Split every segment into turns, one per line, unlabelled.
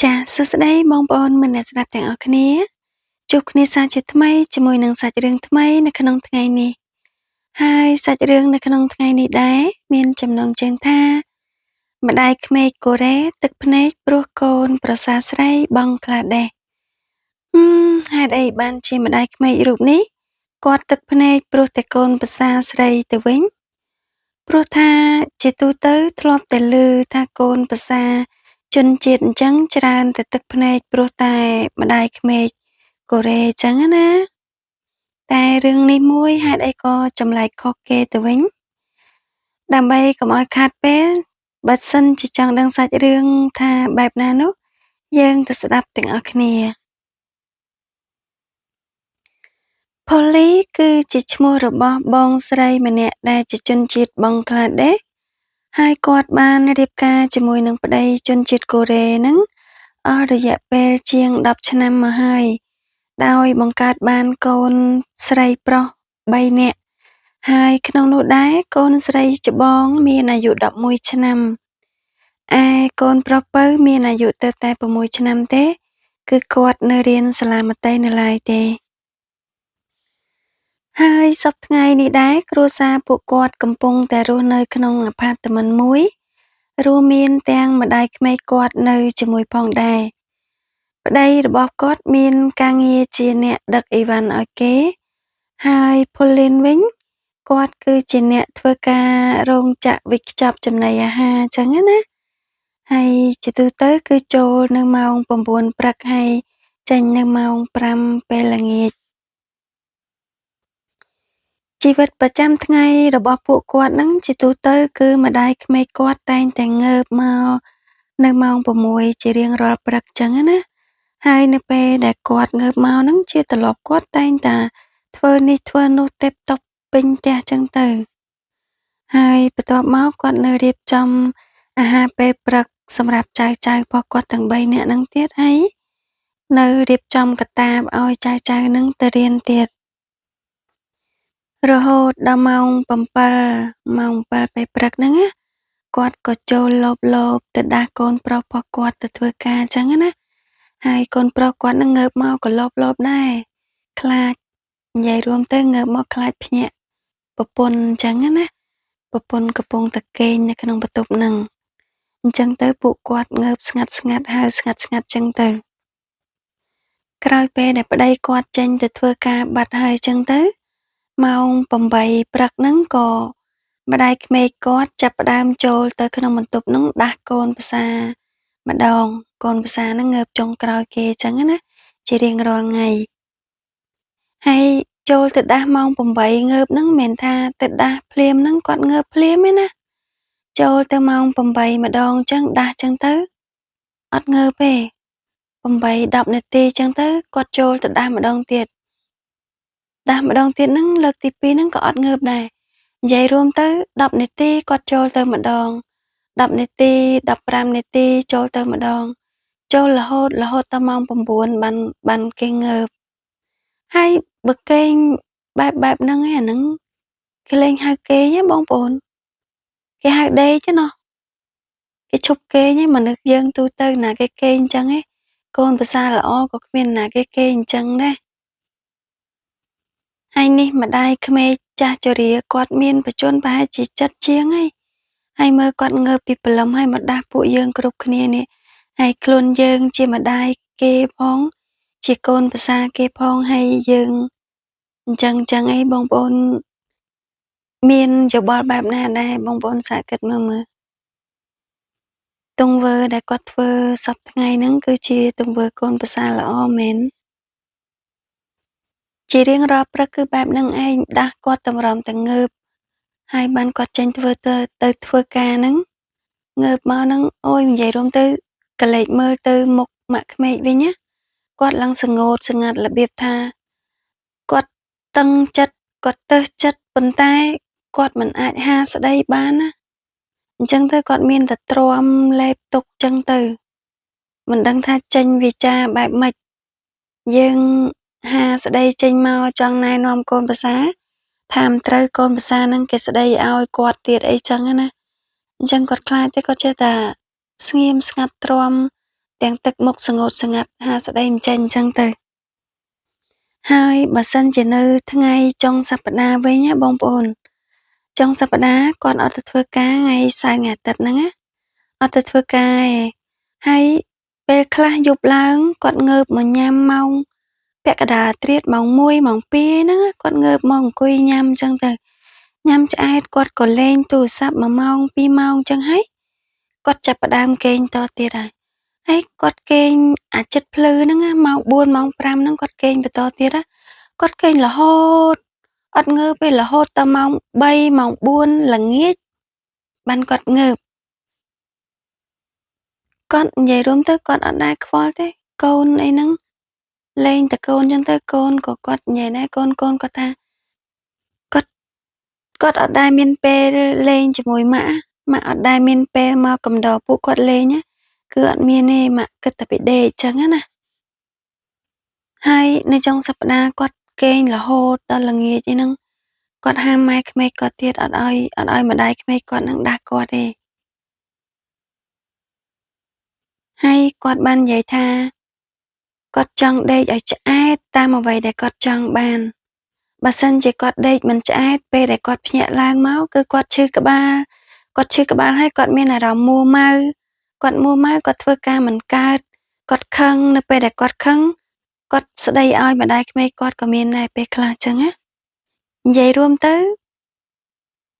ចាសួស្តីបងប្អូនមិត្តអ្នកស្ដាប់ទាំងអស់គ្នាជួបគ្នាសាជាថ្មីជាមួយនឹងសាច់រឿងថ្មីនៅក្នុងថ្ងៃនេះហើយសាច់រឿងនៅក្នុងថ្ងៃនេះដែរមានចំណងជើងថាម្ដាយក្មេកកូរ៉េទឹកភ្នែកព្រោះកូនប្រសាស្រីបង់ក្លាដេសហេតុអីបានជាម្ដាយក្មេករូបនេះគាត់ទឹកភ្នែកព្រោះតែកូនប្រសាស្រីទៅវិញព្រោះថាជាទូទៅធ្លាប់តែឮថាកូនប្រសាជនជាតិអញ្ចឹងច្រើនតែទឹកភ្នែកព្រោះតែម្ដាយក្មេកកូរ៉េអញ្ចឹងណាតែរឿងនេះមួយហេតុអីក៏ចម្លែកខុសគេទៅវិញដើម្បីកុំឲ្យខាតពេលបើសិនជាចង់ដឹងសាច់រឿងថាបែបណានោះយើងទៅស្ដាប់ទាំងអស់គ្នា Polly គឺជាឈ្មោះរបស់បងស្រីម្នាក់ដែលជាជនជាតិបង់ក្លាដេសហើយគាត់បានរៀបការជាមួយនឹងប្តីជនជាតិកូរ៉េនឹងអស់រយៈពេលជាង10ឆ្នាំមកហើយដោយបង្កើតបានកូនស្រីប្រុស3នាក់ហើយក្នុងនោះដែរកូនស្រីច្បងមានអាយុ11ឆ្នាំឯកូនប្រុសពៅមានអាយុទៅតែ6ឆ្នាំទេគឺគាត់នៅរៀនសាលាមត្តេយ្យនៅឡើយទេហើយសប្តាហ៍ថ្ងៃនេះដែរគ្រួសារពួកគាត់កំពុងតែរស់នៅក្នុងអាផាតមិនមួយរួមមានទាំងម្ដាយក្មេកគាត់នៅជាមួយផងដែរប្តីរបស់គាត់មានការងារជាអ្នកដឹកអីវ៉ាន់ឲ្យគេហើយ Pauline វិញគាត់គឺជាអ្នកធ្វើការរោងចក្រវេចខ្ចប់ចំណីអាហារអញ្ចឹងណាហើយជាទូទៅគឺចូលនៅម៉ោង9ព្រឹកហើយចេញនៅម៉ោង5ពេលល្ងាចជីវិតប្រចាំថ្ងៃរបស់ពួកគាត់នឹងជាទូទៅគឺម្ដាយក្មេកគាត់តែងតែងើបមកនៅម៉ោង6ជារៀងរាល់ព្រឹកចឹងណាហើយនៅពេលដែលគាត់ងើបមកនឹងជាទម្លាប់គាត់តែងតែធ្វើនេះធ្វើនោះទេពតប់ពេញផ្ទះចឹងទៅហើយបន្ទាប់មកគាត់នៅរៀបចំអាហារពេលព្រឹកសម្រាប់ចៅរបស់គាត់ទាំង3នាក់នឹងទៀតហើយនៅរៀបចំកាតាបឲ្យចៅនឹងទៅរៀនទៀតរហូតដល់ម៉ោង7ពេលព្រឹកហ្នឹងណាគាត់ក៏ចូលលបទៅដាស់កូនប្រុសរបស់គាត់ទៅធ្វើការអញ្ចឹងណាហើយកូនប្រុសគាត់នឹងងើបមកក៏លបដែរខ្លាចនិយាយរួមទៅងើបមកខ្លាចភ្ញាក់ប្រពន្ធអញ្ចឹងណាប្រពន្ធកំពុងតែគេងនៅក្នុងបន្ទប់ហ្នឹងអញ្ចឹងទៅពួកគាត់ងើបស្ងាត់ហើយស្ងាត់អញ្ចឹងទៅក្រោយពេលដែលប្តីគាត់ចេញទៅធ្វើការបាត់ហើយអញ្ចឹងទៅម៉ោង8ព្រឹកហ្នឹងក៏ម្ដាយក្មេកគាត់ចាប់ផ្ដើមចូលទៅក្នុងបន្ទប់ហ្នឹងដាស់កូនប្រសាម្ដងកូនប្រសាហ្នឹងងើបចុងក្រោយគេអញ្ចឹងណាជារៀងរាល់ថ្ងៃហើយចូលទៅដាស់ម៉ោង8ងើបហ្នឹងមិនមែនថាទៅដាស់ភ្លាមហ្នឹងគាត់ងើបភ្លាមទេណាចូលទៅម៉ោង8ម្ដងអញ្ចឹងដាស់អញ្ចឹងទៅអត់ងើបទេ8-10នាទីអញ្ចឹងទៅគាត់ចូលទៅដាស់ម្ដងទៀតហ្នឹងលើកទី2ហ្នឹងក៏អត់ងើបដែរនិយាយរួមទៅ10នាទីគាត់ចូលទៅម្ដង10នាទី15នាទីចូលទៅម្ដងចូលរហូតដល់ម៉ោង9បានគេងើបហើយបើគេងបែបហ្នឹងឯអាហ្នឹងគេលេងហៅគេងហ៎បងប្អូនគេហៅដេកទេណោះគេឈប់គេងឯមនុស្សយើងទូទៅណាគេគេងអញ្ចឹងឯកូនប្រសាល្អក៏គ្មានណាគេគេងអញ្ចឹងដែរហើយនេះម្ដាយក្មេកចាស់ជរាគាត់មានបច្ចុប្បន្នប្រហែលជា7ជាងហើយមើលគាត់ងើបពីព្រលឹមហើយមកដាស់ពួកយើងគ្រប់គ្នានេះហើយខ្លួនយើងជាម្ដាយគេផងជាកូនប្រសាគេផងហើយយើងអញ្ចឹងអីបងប្អូនមានយោបល់បែបណាដែរបងប្អូនសាកគិតមើលទង្វើដែលគាត់ធ្វើសប្តាហ៍ថ្ងៃហ្នឹងគឺជាទង្វើកូនប្រសាល្អមែនជារៀងរាល់ព្រឹកគឺបែបហ្នឹងឯងដាស់គាត់តម្រាំតែងើបហើយបានគាត់ចេញធ្វើទៅធ្វើការហ្នឹងងើបមកហ្នឹងអូយនិយាយរួមទៅកលេចមើលទៅមុខម៉ាក់ក្មេកវិញណាគាត់ឡើងស្ងោតស្ងាត់របៀបថាគាត់តឹងចិត្តគាត់ទើសចិត្តប៉ុន្តែគាត់មិនអាចហាស្ដីបានណាអញ្ចឹងទៅគាត់មានតែទ្រាំលេបទុកអញ្ចឹងទៅមិនដឹងថាចេញវាចាបែបម៉េចយើងហាស្ដីចេញមកចង់ណែនាំកូនប្រសាថាមិនត្រូវកូនប្រសានឹងគេស្ដីឲ្យគាត់ទៀតអីចឹងណាអញ្ចឹងគាត់ខ្លាចទេគាត់ចេះតែស្ងៀមស្ងាត់ទ្រាំ ទាំងទឹកមុខស្ងួតស្ងាត់ហាស្ដីមិនចេញអញ្ចឹងទៅហើយបើសិនជានៅថ្ងៃចុងសប្តាហ៍វិញណាបងប្អូនចុងសប្តាហ៍គាត់អត់ទៅធ្វើការថ្ងៃសៅរ៍ថ្ងៃអាទិត្យហ្នឹងណាអត់ទៅធ្វើការឯងហើយពេលខ្លះយប់ឡើងគាត់ងើបមកញ៉ាំម៉ោងពាក់កណ្ដាលត្រៀតម៉ោង1ម៉ោង2ហ្នឹងគាត់ងើបមកអង្គុយញ៉ាំអញ្ចឹងទៅញ៉ាំឆ្អែតគាត់ក៏លេងទូរស័ព្ទ1ម៉ោង2ម៉ោងអញ្ចឹងហើយគាត់ចាប់ផ្ដើមគេងតទៀតហើយគាត់គេងអាចិត្តភ្លឺហ្នឹងម៉ោង4ម៉ោង5ហ្នឹងគាត់គេងបន្តទៀតគាត់គេងរហូតអត់ងើបទេរហូតដល់ម៉ោង3ម៉ោង4ល្ងាចបានគាត់ងើបគាត់និយាយរួមទៅគាត់អត់ដែរខ្វល់ទេកូនអីហ្នឹងលេងតែកូនអញ្ចឹងទៅកូនក៏គាត់និយាយដែរកូនគាត់ថាគាត់អត់ដែរមានពេលលេងជាមួយម៉ាក់អត់ដែរមានពេលមកកំដរពួកគាត់លេងគឺអត់មានទេម៉ាក់គិតតែពីដេកអញ្ចឹងណាហើយនៅចុងសប្តាហ៍គាត់គេងរហូតដល់ល្ងាចអីហ្នឹងគាត់ហាមម៉ែក្មេកគាត់ទៀតអត់ឲ្យម្ដាយក្មេកគាត់នឹងដាស់គាត់ទេហើយគាត់បាននិយាយថាគាត់ចង់ដេកឲ្យឆ្អែតតាមអ្វីដែលគាត់ចង់បានបើសិនជាគាត់ដេកមិនឆ្អែតពេលដែលគាត់ភ្ញាក់ឡើងមកគឺគាត់ឈឺក្បាលហើយគាត់មានអារម្មណ៍មួម៉ៅគាត់ធ្វើការមិនកើតគាត់ខឹងនៅពេលដែលគាត់ខឹងគាត់ស្ដីឲ្យម្ដាយក្មេកគាត់ក៏មានដែរពេលខ្លះអញ្ចឹងណានិយាយរួមទៅ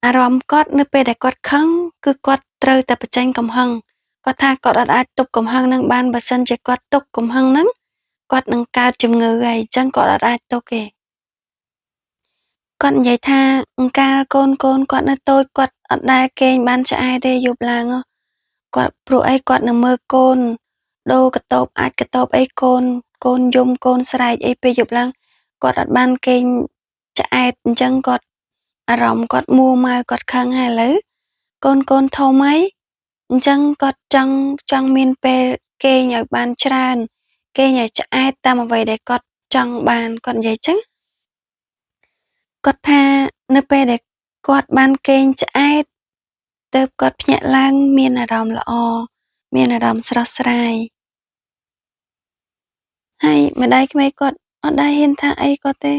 អារម្មណ៍គាត់នៅពេលដែលគាត់ខឹងគឺគាត់ត្រូវតែបញ្ចេញកំហឹងគាត់ថាគាត់អត់អាចទប់កំហឹងនឹងបានបើសិនជាគាត់ទប់កំហឹងនឹងគាត់នឹងកើតជំងឺហើយអញ្ចឹងគាត់អត់អាចទប់ទេគាត់និយាយថាអង្កាលកូនគាត់នៅតូចគាត់អត់ដែលគេងបានឆ្អែតទេយប់ឡើងគាត់ព្រោះអីគាត់នឹងមើលកូនដូរកតបអាចកតបអីកូនយំកូនស្រែកអីពេលយប់ឡើងគាត់អត់បានគេងឆ្អែតអញ្ចឹងគាត់អារម្មណ៍គាត់មួម៉ៅគាត់ខឹងហើយឥឡូវកូនធំហើយអញ្ចឹងគាត់ចង់មានពេលគេងឲ្យបានច្រើនគេងឲ្យឆ្អែតតាមអ្វីដែលគាត់ចង់បានគាត់និយាយចឹងគាត់ថានៅពេលដែលគាត់បានគេងឆ្អែតទើបគាត់ភ្ញាក់ឡើងមានអារម្មណ៍ល្អមានអារម្មណ៍ស្រស់ស្រាយហើយម្ដាយក្មេកគាត់អត់ដែរហ៊ានថាអីគាត់ទេ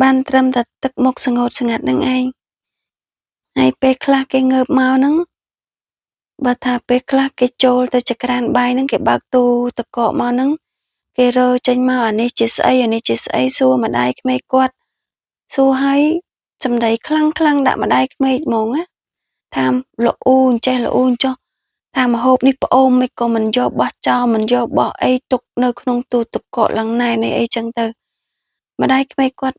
បានត្រឹមតែទឹកមុខស្ងួតស្ងាត់នឹងឯងហើយពេលខ្លះគេងើបមកហ្នឹងបើថាពេលខ្លះគេចូលទៅចក្រានបាយហ្នឹងគេបើកទូទឹកកកមកហ្នឹងគេរើចេញមកអានេះជាស្អីសួរម្ដាយក្មេកគាត់សួរឲ្យសម្ដីខ្លាំងដាក់ម្ដាយក្មេកហ្មងថាល្អូអញ្ចេះល្អូអញ្ចោះថាម្ហូបនេះផ្អូមមិនក៏មិនយកបោះចោលមិនយកបោះអីទុកនៅក្នុងទូទឹកកកឡើងណែនៃអីចឹងទៅម្ដាយក្មេកគាត់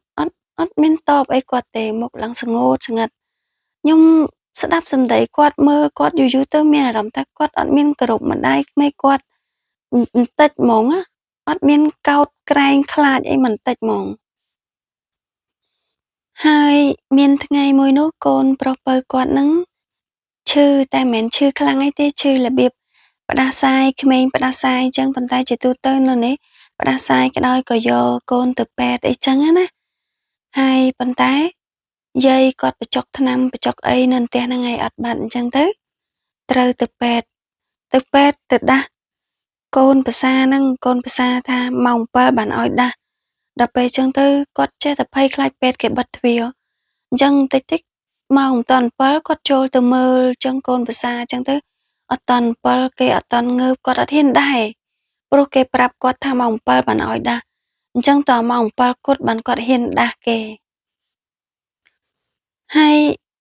អត់មានតបអីគាត់ទេមុខឡើងស្ងួតស្ងាត់ខ្ញុំស្ដាប់សម្ដីគាត់មើលគាត់យូរទៅមានអារម្មណ៍ថាគាត់អត់មានគោរពម្ដាយក្មេកគាត់បន្តិចហ្មងអត់មានកោតក្រែងខ្លាចអីបន្តិចហ្មងហើយមានថ្ងៃមួយនោះកូនប្រុសពៅគាត់នឹងឈឺតែមិនមែនឈឺខ្លាំងអីទេឈឺរបៀបផ្ដាសាយក្មេងផ្ដាសាយអញ្ចឹងប៉ុន្តែជាទូទៅនៅនេះផ្ដាសាយក្តោយក៏យកកូនទៅពេទ្យអីចឹងណាហើយប៉ុន្តែយាយគាត់បញ្ចុកថ្នាំបញ្ចុកអីនៅផ្ទះហ្នឹងឯងអត់បាត់អញ្ចឹងទៅត្រូវទៅពេទ្យទៅដាស់កូនប្រសាហ្នឹងកូនប្រសាថាម៉ោង7បានឲ្យដាស់ដល់ពេលអញ្ចឹងទៅគាត់ចេះតែភ័យខ្លាចពេទ្យគេបិទទ្វារអញ្ចឹងតិចម៉ោងមិនតាន់7គាត់ចូលទៅមើលអញ្ចឹងកូនប្រសាអញ្ចឹងទៅអត់តាន់7គេអត់តាន់ងើបគាត់អត់ហ៊ានដែរព្រោះគេប្រាប់គាត់ថាម៉ោង7បានឲ្យដាស់អញ្ចឹងតម៉ោង7គត់បានគាត់ហ៊ានដាស់គេហើយ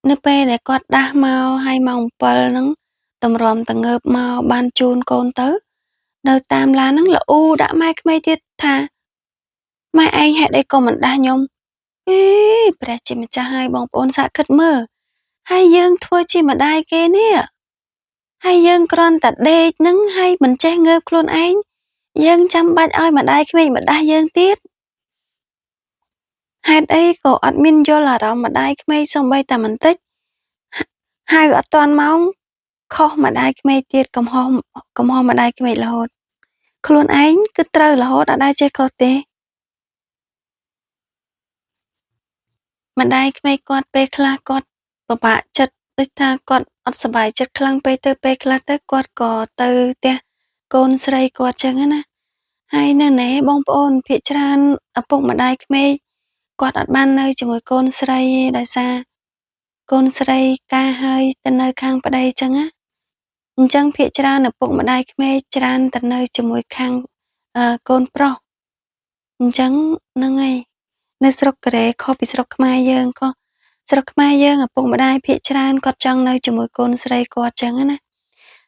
នៅពេលដែលគាត់ដាស់មកហើយម៉ោង7ហ្នឹងតម្រាំតងើបមកបានជូនកូនទៅនៅតាមឡានហ្នឹងល្អូដាក់ម៉ែក្មេកទៀតថាម៉ែឯងហេតុអីក៏មិនដាស់ខ្ញុំអេព្រះជាម្ចាស់ហើយបងប្អូនសាកគិតមើលហើយយើងធ្វើជាម្ដាយគេនេះហើយយើងគ្រាន់តែដេកហ្នឹងហើយមិនចេះងើបខ្លួនឯងយើងចាំបាច់ឲ្យម្ដាយក្មេកម្ដាស់យើងទៀតហេតុអីក៏អត់មានយល់អារម្មណ៍ម្ដាយក្មេកសូម្បីតែបន្តិចហៅអត់តាន់ម៉ោងខុសម្ដាយក្មេកទៀតកំហុសម្ដាយក្មេករហូតខ្លួនឯងគឺត្រូវរហូតអត់ដែលចេះខុសទេម្ដាយក្មេកគាត់ពេលខ្លះគាត់ពិបាកចិត្តដូចថាគាត់អត់សប្បាយចិត្តខ្លាំងពេកទៅពេលខ្លះទៅគាត់ក៏ទៅផ្ទះ កូនស្រីគាត់ចឹងណាហើយនៅណែបងប្អូនភាគច្រើនឪពុកម្ដាយក្មេកគាត់អត់បាននៅជាមួយកូនស្រីទេដោយសារកូនស្រីការហើយទៅនៅខាងប្ដីចឹងណាអញ្ចឹងភាគច្រើនឪពុកម្ដាយក្មេកច្រើនទៅនៅជាមួយខាងកូនប្រុសអញ្ចឹងហ្នឹងហើយនៅស្រុកកូរ៉េខុសពីស្រុកខ្មែរយើងក៏ស្រុកខ្មែរយើងឪពុកម្ដាយភាគច្រើនគាត់ចង់នៅជាមួយកូនស្រីគាត់ចឹងណា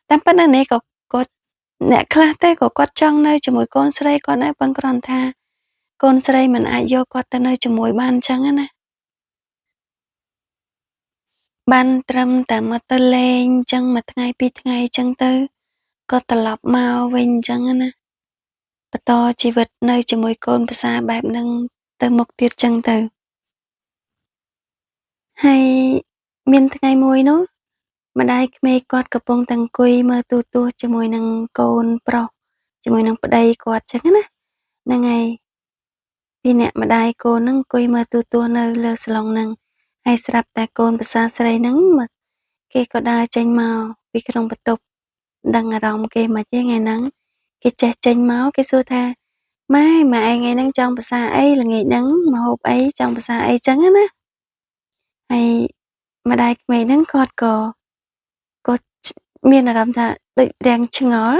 តាមពិតនៅនេះក៏អ្នកខ្លះទេក៏គាត់ចង់នៅជាមួយកូនស្រីគាត់ដែរប៉ុន្តែគ្រាន់ថាកូនស្រីមិនអាចយកគាត់ទៅនៅជាមួយបានចឹងណាបានត្រឹមតែមកទៅលេងចឹងមួយថ្ងៃពីរថ្ងៃចឹងទៅក៏ត្រឡប់មកវិញចឹងណាបន្តជីវិតនៅជាមួយកូនប្រសាបែបហ្នឹងទៅមុខទៀតចឹងទៅហើយមានថ្ងៃមួយនោះម្ដាយក្មេកគាត់កំពុងតែអង្គុយមើលទូរទស្សន៍ជាមួយនឹងកូនប្រុសជាមួយនឹងប្ដីគាត់ចឹងណាហ្នឹងហើយពីអ្នកម្ដាយកូនហ្នឹងអង្គុយមើលទូរទស្សន៍នៅលើសាឡុងហ្នឹងហើយស្រាប់តែកូនប្រសាស្រីហ្នឹងគេក៏ដើរចេញមកពីក្នុងបន្ទប់ដឹងអារម្មណ៍គេមកទេថ្ងៃហ្នឹងគេចេះចេញមកគេសួរថាម៉ែឯងថ្ងៃហ្នឹងចង់ប្រសាអីល្ងាចហ្នឹងមកហូបអីចង់ប្រសាអីចឹងណាហើយម្ដាយក្មេកហ្នឹងគាត់ក៏មានអារម្មណ៍ថាដូចរាំងឆ្ងល់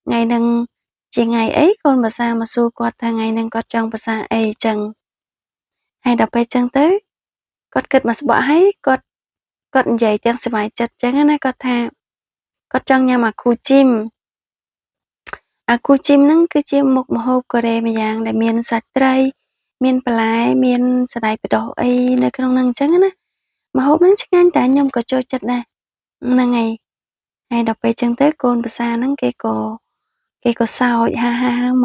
ថ្ងៃហ្នឹងជាថ្ងៃអីកូនប្រសាមកសួរគាត់ថាថ្ងៃហ្នឹងគាត់ចង់ប្រសាអីចឹងហើយដល់ពេលចឹងទៅគាត់គិតមកស្បក់ហើយគាត់និយាយទាំងសុវ័យចិត្តចឹងណាគាត់ថាគាត់ចង់ញ៉ាំអាគូជីមហ្នឹងគឺជាមុខម្ហូបកូរ៉េម្យ៉ាងដែលមានសាច់ត្រីមានបន្លែមានសណ្តែកបដោះអីនៅក្នុងហ្នឹងចឹងណាម្ហូបហ្នឹងឆ្ងាញ់តែខ្ញុំក៏ចូលចិត្តដែរហ្នឹងហើយដល់ពេលចឹងទៅកូនប្រសាហ្នឹងគេក៏សើចហា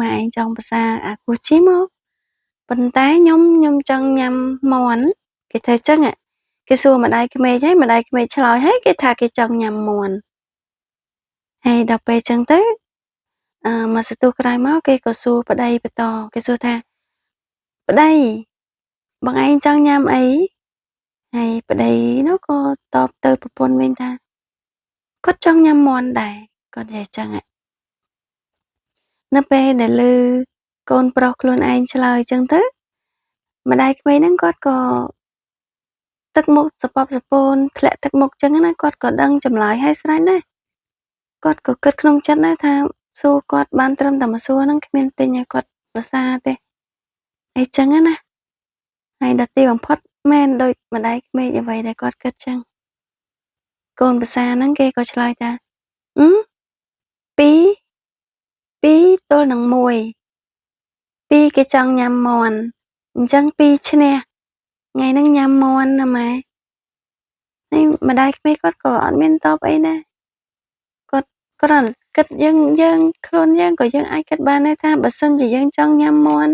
ម៉ែឯងចង់ប្រសាអាគូជីមមកប៉ុន្តែខ្ញុំចង់ញ៉ាំមាន់គេធ្វើចឹងគេសួរម្ដាយក្មេកហើយម្ដាយក្មេកឆ្លើយហើយគេថាគេចង់ញ៉ាំមាន់ហើយដល់ពេលចឹងទៅមកសន្ទុះក្រោយមកគេក៏សួរប្ដីបន្តគេសួរថាប្ដីបងឯងចង់ញ៉ាំអីហើយប្ដីនោះក៏តបទៅប្រពន្ធវិញថាគាត់ចង់ញ៉ាំមាន់ដែរគាត់និយាយចឹងនៅពេលដែលឮកូនប្រុសខ្លួនឯងឆ្លើយចឹងទៅម្ដាយក្មេកហ្នឹងគាត់ក៏ទឹកមុខសពសពូនធ្លាក់ទឹកមុខចឹងណាគាត់ក៏ដឹងចម្លើយហើយស្រេចដែរគាត់ក៏គិតក្នុងចិត្តដែរថាសួរគាត់បានត្រឹមតែមកសួរហ្នឹងគ្មានទិញឲ្យគាត់ប្រសាទេអីចឹងណាហើយដល់ទីបំផុតមែនដូចម្ដាយក្មេកអ្វីដែលគាត់គិតចឹងកូនប្រសាហ្នឹងគេក៏ឆ្លើយថា2ទល់នឹង1គេចង់ញ៉ាំមាន់អញ្ចឹង2ឈ្នះថ្ងៃហ្នឹងញ៉ាំមាន់ណាម៉ែហើយម្ដាយក្មេកគាត់ក៏អត់មានតបអីដែរគាត់គ្រាន់គិតយើងខ្លួនយើងក៏យើងអាចគិតបានដែរថាបើសិនជាយើងចង់ញ៉ាំមាន់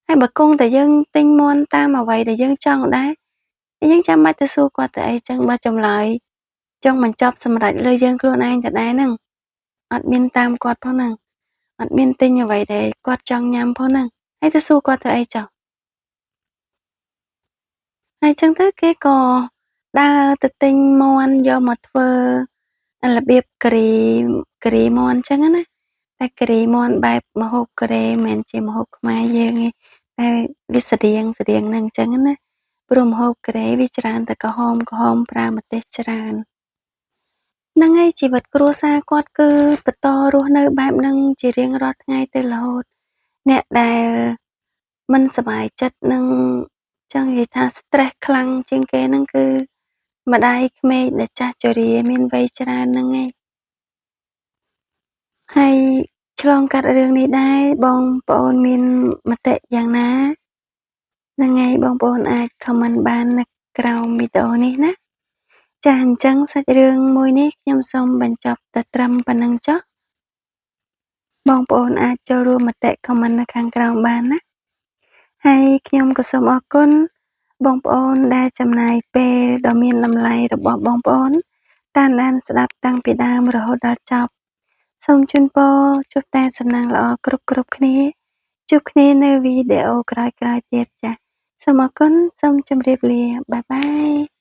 ហើយបើគង់តែយើងទិញមាន់តាមអ្វីដែលយើងចង់ដែរយើងចាំបាច់ទៅសួរគាត់ទៅអីចឹងបើចម្លើយចង់បញ្ចប់សម្រេចលើយើងខ្លួនឯងទៅដែរហ្នឹងអត់មានតាមគាត់ផងហ្នឹងអត់មានទិញអ្វីដែលគាត់ចង់ញ៉ាំផងហ្នឹងហើយទៅសួរគាត់ទៅអីចុះហើយចឹងទៅគេក៏ដើរទៅទិញមាន់យកមកធ្វើរបៀបការីមាន់ចឹងណាតែការីមាន់បែបម្ហូបកូរ៉េមិនមែនជាម្ហូបខ្មែរយើងទេតែវាស្រៀងហ្នឹងចឹងណាព្រោះម្ហូបកូរ៉េវាច្រើនតែក្រហមប្រើម្ទេសច្រើនហ្នឹងហើយជីវិតគ្រួសារគាត់គឺបន្តរស់នៅបែបហ្នឹងជារៀងរាល់ថ្ងៃទៅរហូតអ្នកដែលមិនសប្បាយចិត្តនឹងចង់និយាយថា stress ខ្លាំងជាងគេហ្នឹងគឺម្ដាយក្មេកដែលចាស់ជរាមានវ័យច្រើនហ្នឹងឯងហើយឆ្លងកាត់រឿងនេះដែរបងប្អូនមានមតិយ៉ាងណាហ្នឹងហើយបងប្អូនអាច comment បាននៅក្រោមវីដេអូនេះណាចាអញ្ចឹងសាច់រឿងមួយនេះខ្ញុំសូមបញ្ចប់តែត្រឹមប៉ុណ្្នឹងចុះបងប្អូនអាចចូលរួមមតិ comment នៅខាងក្រោមបានណាហើយខ្ញុំក៏សូមអរគុណបងប្អូនដែលចំណាយពេលដ៏មានតម្លៃរបស់បងប្អូនតាមដានស្ដាប់តាំងពីដើមរហូតដល់ចប់សូមជូនពរជួបតែសំណាងល្អគ្រប់គ្នាជួបគ្នានៅវីដេអូក្រោយៗទៀតចាសូមអរគុណសូមជម្រាបលាបាយបាយ